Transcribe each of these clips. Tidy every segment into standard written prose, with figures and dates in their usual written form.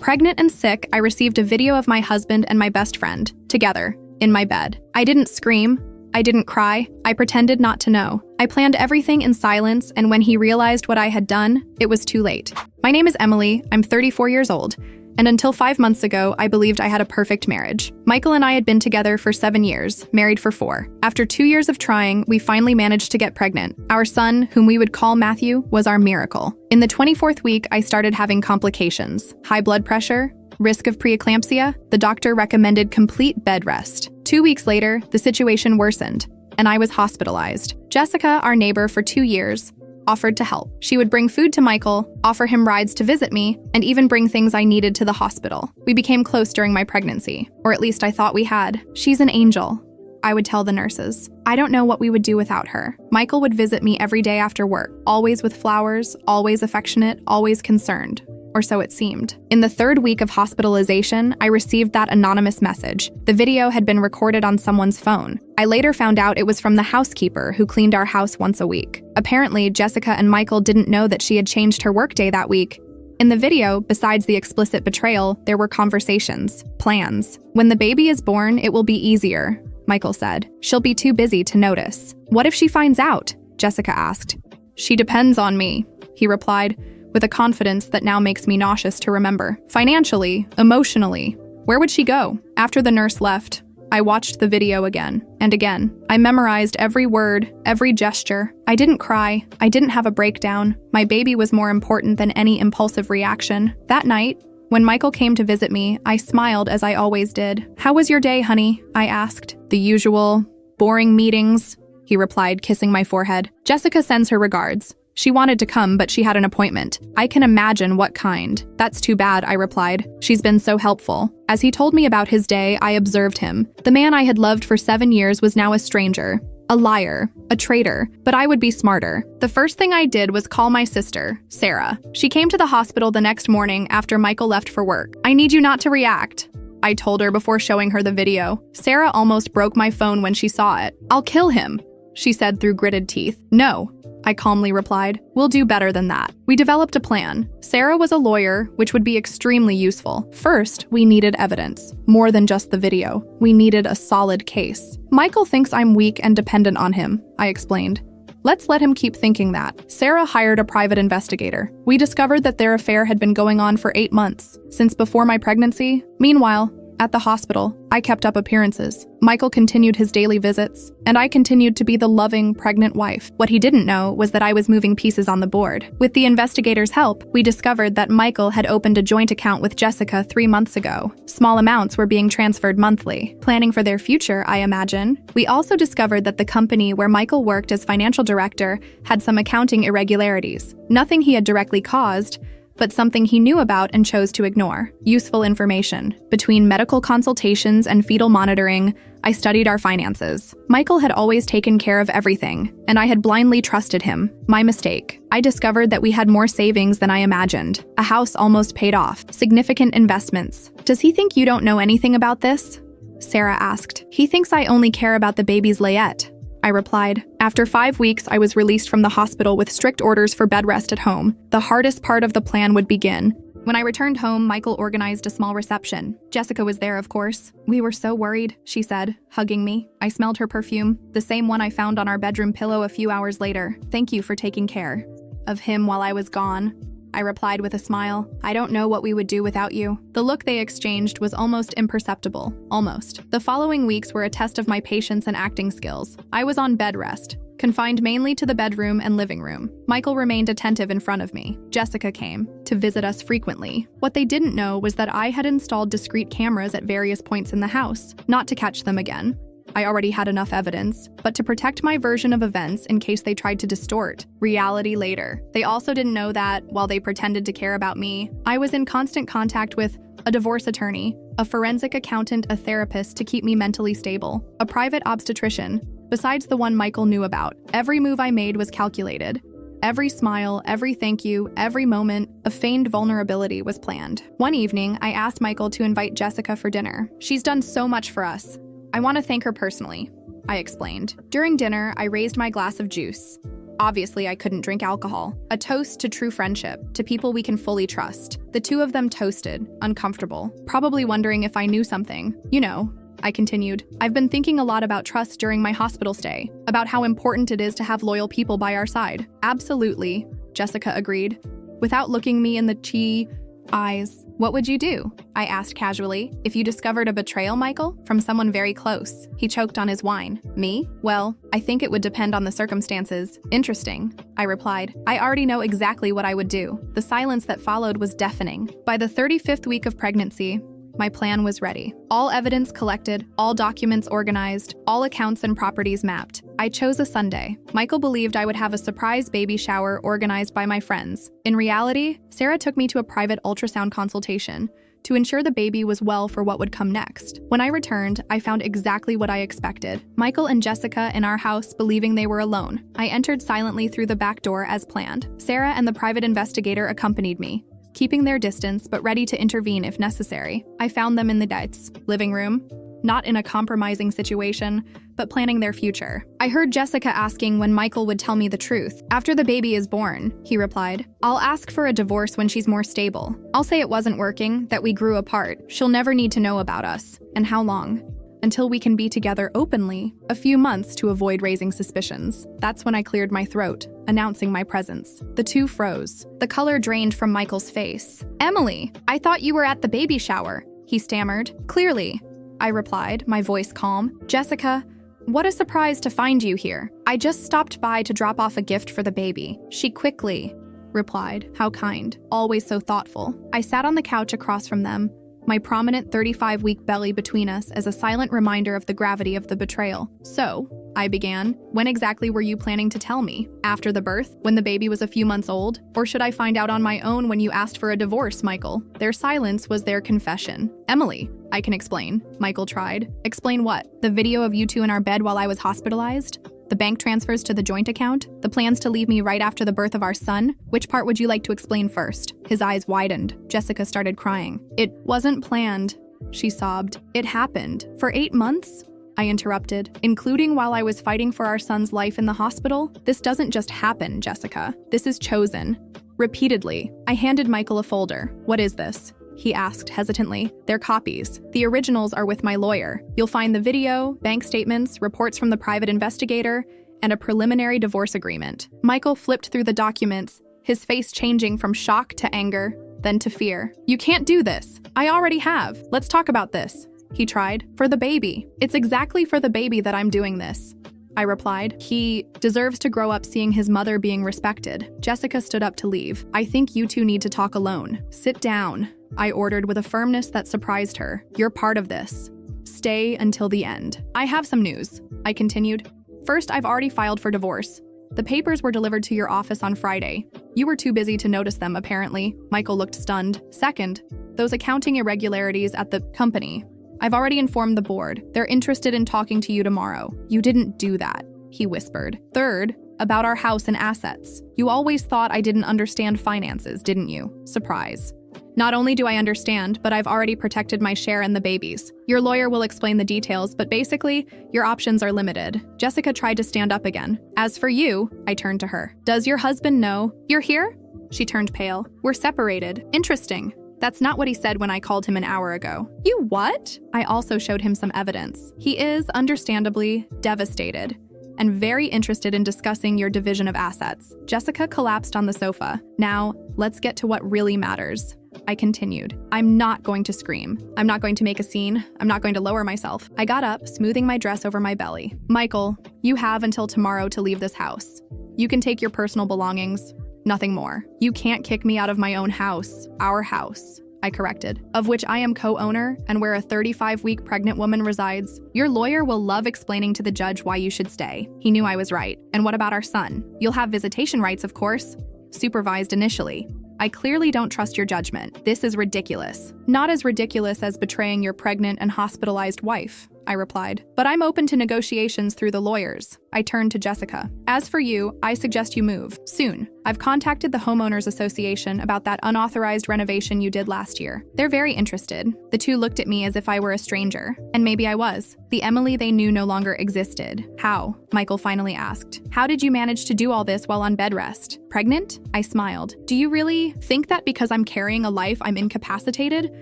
Pregnant and sick, I received a video of my husband and my best friend, together, in my bed. I didn't scream. I didn't cry. I pretended not to know. I planned everything in silence, and when he realized what I had done, it was too late. My name is Emily. I'm 34 years old. And until 5 months ago, I believed I had a perfect marriage. Michael and I had been together for 7 years, married for 4. After 2 years of trying, we finally managed to get pregnant. Our son, whom we would call Matthew, was our miracle. In the 24th week, I started having complications: high blood pressure, risk of preeclampsia. The doctor recommended complete bed rest. 2 weeks later, the situation worsened, and I was hospitalized. Jessica, our neighbor for 2 years, offered to help. She would bring food to Michael, offer him rides to visit me, and even bring things I needed to the hospital. We became close during my pregnancy, or at least I thought we had. She's an angel, I would tell the nurses. I don't know what we would do without her. Michael would visit me every day after work, always with flowers, always affectionate, always concerned. Or so it seemed. In the 3rd week of hospitalization, I received that anonymous message. The video had been recorded on someone's phone. I later found out it was from the housekeeper who cleaned our house once a week. Apparently, Jessica and Michael didn't know that she had changed her workday that week. In the video, besides the explicit betrayal, there were conversations, plans. When the baby is born, it will be easier, Michael said. She'll be too busy to notice. What if she finds out? Jessica asked. She depends on me, he replied, with a confidence that now makes me nauseous to remember. Financially, emotionally, where would she go? After the nurse left, I watched the video again and again. I memorized every word, every gesture. I didn't cry. I didn't have a breakdown. My baby was more important than any impulsive reaction. That night, when Michael came to visit me, I smiled as I always did. "How was your day, honey?" I asked. "The usual, boring meetings," he replied, kissing my forehead. "Jessica sends her regards. She wanted to come, but she had an appointment. I can imagine what kind." "That's too bad," I replied. "She's been so helpful." As he told me about his day, I observed him. The man I had loved for 7 years was now a stranger, a liar, a traitor, but I would be smarter. The first thing I did was call my sister, Sarah. She came to the hospital the next morning after Michael left for work. "I need you not to react," I told her before showing her the video. Sarah almost broke my phone when she saw it. "I'll kill him," she said through gritted teeth. "No," I calmly replied. "We'll do better than that." We developed a plan. Sarah was a lawyer, which would be extremely useful. First, we needed evidence. More than just the video. We needed a solid case. "Michael thinks I'm weak and dependent on him," I explained. "Let's let him keep thinking that." Sarah hired a private investigator. We discovered that their affair had been going on for 8 months, since before my pregnancy. Meanwhile, at the hospital, I kept up appearances. Michael continued his daily visits, and I continued to be the loving, pregnant wife. What he didn't know was that I was moving pieces on the board. With the investigator's help, we discovered that Michael had opened a joint account with Jessica 3 months ago. Small amounts were being transferred monthly, planning for their future, I imagine. We also discovered that the company where Michael worked as financial director had some accounting irregularities. Nothing he had directly caused, but something he knew about and chose to ignore. Useful information. Between medical consultations and fetal monitoring, I studied our finances. Michael had always taken care of everything, and I had blindly trusted him. My mistake. I discovered that we had more savings than I imagined. A house almost paid off. Significant investments. "Does he think you don't know anything about this?" Sarah asked. "He thinks I only care about the baby's layette," I replied. After 5 weeks, I was released from the hospital with strict orders for bed rest at home. The hardest part of the plan would begin. When I returned home, Michael organized a small reception. Jessica was there, of course. "We were so worried," she said, hugging me. I smelled her perfume, the same one I found on our bedroom pillow a few hours later. "Thank you for taking care of him while I was gone," I replied with a smile. "I don't know what we would do without you." The look they exchanged was almost imperceptible. Almost. The following weeks were a test of my patience and acting skills. I was on bed rest, confined mainly to the bedroom and living room. Michael remained attentive in front of me. Jessica came to visit us frequently. What they didn't know was that I had installed discrete cameras at various points in the house, not to catch them again. I already had enough evidence, but to protect my version of events in case they tried to distort reality later. They also didn't know that, while they pretended to care about me, I was in constant contact with a divorce attorney, a forensic accountant, a therapist to keep me mentally stable, a private obstetrician, besides the one Michael knew about. Every move I made was calculated. Every smile, every thank you, every moment of feigned vulnerability was planned. One evening, I asked Michael to invite Jessica for dinner. "She's done so much for us. I want to thank her personally," I explained. During dinner, I raised my glass of juice. Obviously, I couldn't drink alcohol. A toast to true friendship, to people we can fully trust. The two of them toasted, uncomfortable, probably wondering if I knew something. You know, I continued. I've been thinking a lot about trust during my hospital stay, about how important it is to have loyal people by our side. Absolutely, Jessica agreed, without looking me in the eyes. What would you do? I asked casually. If you discovered a betrayal, Michael, from someone very close. He choked on his wine. Me? Well, I think it would depend on the circumstances. Interesting, I replied. I already know exactly what I would do. The silence that followed was deafening. By the 35th week of pregnancy, my plan was ready. All evidence collected, all documents organized, all accounts and properties mapped. I chose a Sunday. Michael believed I would have a surprise baby shower organized by my friends. In reality, Sarah took me to a private ultrasound consultation to ensure the baby was well for what would come next. When I returned, I found exactly what I expected. Michael and Jessica in our house believing they were alone. I entered silently through the back door as planned. Sarah and the private investigator accompanied me, keeping their distance but ready to intervene if necessary. I found them in the living room, not in a compromising situation, but planning their future. I heard Jessica asking when Michael would tell me the truth. After the baby is born, he replied. I'll ask for a divorce when she's more stable. I'll say it wasn't working, that we grew apart. She'll never need to know about us. And how long? Until we can be together openly, a few months to avoid raising suspicions. That's when I cleared my throat, announcing my presence. The two froze. The color drained from Michael's face. Emily, I thought you were at the baby shower, he stammered. Clearly, I replied, my voice calm. Jessica, what a surprise to find you here. I just stopped by to drop off a gift for the baby. She quickly replied. How kind, always so thoughtful. I sat on the couch across from them, my prominent 35-week belly between us as a silent reminder of the gravity of the betrayal. So, I began, when exactly were you planning to tell me? After the birth? When the baby was a few months old? Or should I find out on my own when you asked for a divorce, Michael? Their silence was their confession. Emily, I can explain, Michael tried. Explain what? The video of you two in our bed while I was hospitalized? The bank transfers to the joint account? The plans to leave me right after the birth of our son? Which part would you like to explain first? His eyes widened. Jessica started crying. It wasn't planned, she sobbed. It happened. For 8 months? I interrupted. Including while I was fighting for our son's life in the hospital? This doesn't just happen, Jessica. This is chosen. Repeatedly. I handed Michael a folder. What is this? He asked hesitantly. They're copies. The originals are with my lawyer. You'll find the video, bank statements, reports from the private investigator, and a preliminary divorce agreement. Michael flipped through the documents, his face changing from shock to anger, then to fear. You can't do this. I already have. Let's talk about this, he tried. For the baby. It's exactly for the baby that I'm doing this, I replied. He deserves to grow up seeing his mother being respected. Jessica stood up to leave. I think you two need to talk alone. Sit down, I ordered with a firmness that surprised her. You're part of this. Stay until the end. I have some news, I continued. First, I've already filed for divorce. The papers were delivered to your office on Friday. You were too busy to notice them, apparently. Michael looked stunned. Second, those accounting irregularities at the company. I've already informed the board. They're interested in talking to you tomorrow. You didn't do that, he whispered. Third, about our house and assets. You always thought I didn't understand finances, didn't you? Surprise. Not only do I understand, but I've already protected my share and the baby's. Your lawyer will explain the details, but basically, your options are limited. Jessica tried to stand up again. As for you, I turned to her. Does your husband know you're here? She turned pale. We're separated. Interesting. That's not what he said when I called him an hour ago. You what? I also showed him some evidence. He is, understandably, devastated and very interested in discussing your division of assets. Jessica collapsed on the sofa. Now, let's get to what really matters, I continued. I'm not going to scream. I'm not going to make a scene. I'm not going to lower myself. I got up, smoothing my dress over my belly. Michael, you have until tomorrow to leave this house. You can take your personal belongings, nothing more. You can't kick me out of my own house, our house, I corrected, of which I am co-owner and where a 35-week pregnant woman resides. Your lawyer will love explaining to the judge why you should stay. He knew I was right. And what about our son? You'll have visitation rights, of course. Supervised initially. I clearly don't trust your judgment. This is ridiculous. Not as ridiculous as betraying your pregnant and hospitalized wife. I replied. But I'm open to negotiations through the lawyers. I turned to Jessica. As for you, I suggest you move. Soon. I've contacted the Homeowners Association about that unauthorized renovation you did last year. They're very interested. The two looked at me as if I were a stranger. And maybe I was. The Emily they knew no longer existed. How? Michael finally asked. How did you manage to do all this while on bed rest? Pregnant? I smiled. Do you really think that because I'm carrying a life I'm incapacitated?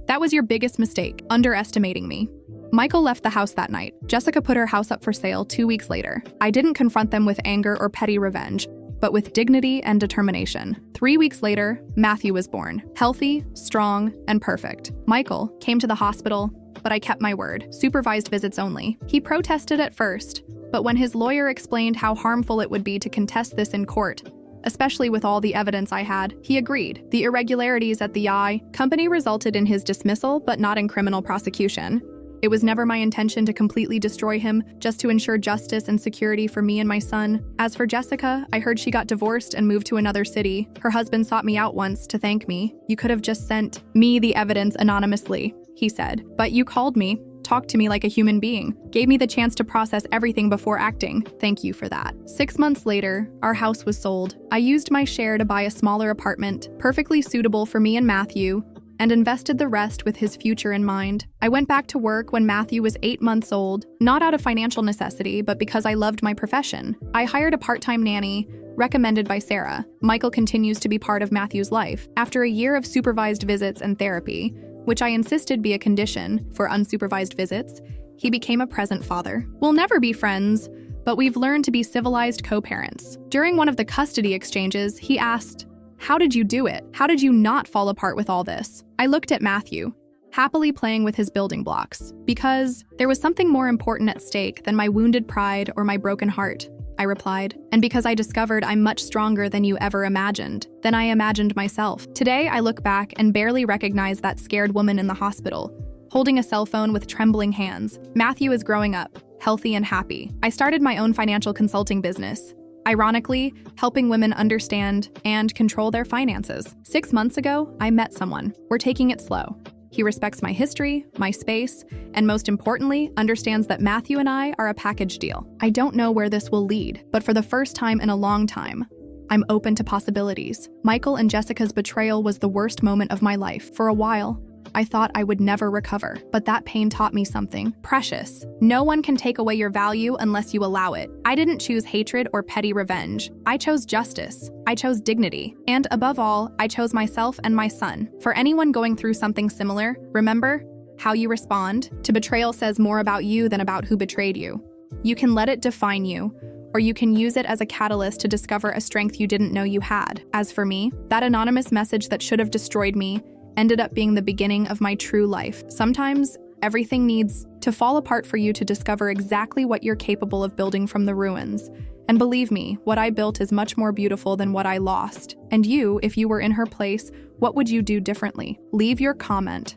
That was your biggest mistake, underestimating me. Michael left the house that night. Jessica put her house up for sale 2 weeks later. I didn't confront them with anger or petty revenge, but with dignity and determination. 3 weeks later, Matthew was born, healthy, strong, and perfect. Michael came to the hospital, but I kept my word. Supervised visits only. He protested at first, but when his lawyer explained how harmful it would be to contest this in court, especially with all the evidence I had, he agreed. The irregularities at the I company resulted in his dismissal, but not in criminal prosecution. It was never my intention to completely destroy him, just to ensure justice and security for me and my son. As for Jessica, I heard she got divorced and moved to another city. Her husband sought me out once to thank me. You could have just sent me the evidence anonymously, he said. But you called me, talked to me like a human being, gave me the chance to process everything before acting. Thank you for that. 6 months later, our house was sold. I used my share to buy a smaller apartment, perfectly suitable for me and Matthew, and invested the rest with his future in mind. I went back to work when Matthew was 8 months old, not out of financial necessity, but because I loved my profession. I hired a part-time nanny, recommended by Sarah. Michael continues to be part of Matthew's life. After a year of supervised visits and therapy, which I insisted be a condition for unsupervised visits, he became a present father. We'll never be friends, but we've learned to be civilized co-parents. During one of the custody exchanges, he asked, "How did you do it? How did you not fall apart with all this?" I looked at Matthew, happily playing with his building blocks, because there was something more important at stake than my wounded pride or my broken heart, I replied, and because I discovered I'm much stronger than you ever imagined, than I imagined myself. Today, I look back and barely recognize that scared woman in the hospital, holding a cell phone with trembling hands. Matthew is growing up, healthy and happy. I started my own financial consulting business, ironically, helping women understand and control their finances. 6 months ago, I met someone. We're taking it slow. He respects my history, my space, and most importantly, understands that Matthew and I are a package deal. I don't know where this will lead, but for the first time in a long time, I'm open to possibilities. Michael and Jessica's betrayal was the worst moment of my life. For a while, I thought I would never recover, but that pain taught me something precious. No one can take away your value unless you allow it. I didn't choose hatred or petty revenge. I chose justice. I chose dignity. And above all, I chose myself and my son. For anyone going through something similar, remember, how you respond to betrayal says more about you than about who betrayed you. You can let it define you, or you can use it as a catalyst to discover a strength you didn't know you had. As for me, that anonymous message that should have destroyed me ended up being the beginning of my true life. Sometimes, everything needs to fall apart for you to discover exactly what you're capable of building from the ruins. And believe me, what I built is much more beautiful than what I lost. And you, if you were in her place, what would you do differently? Leave your comment.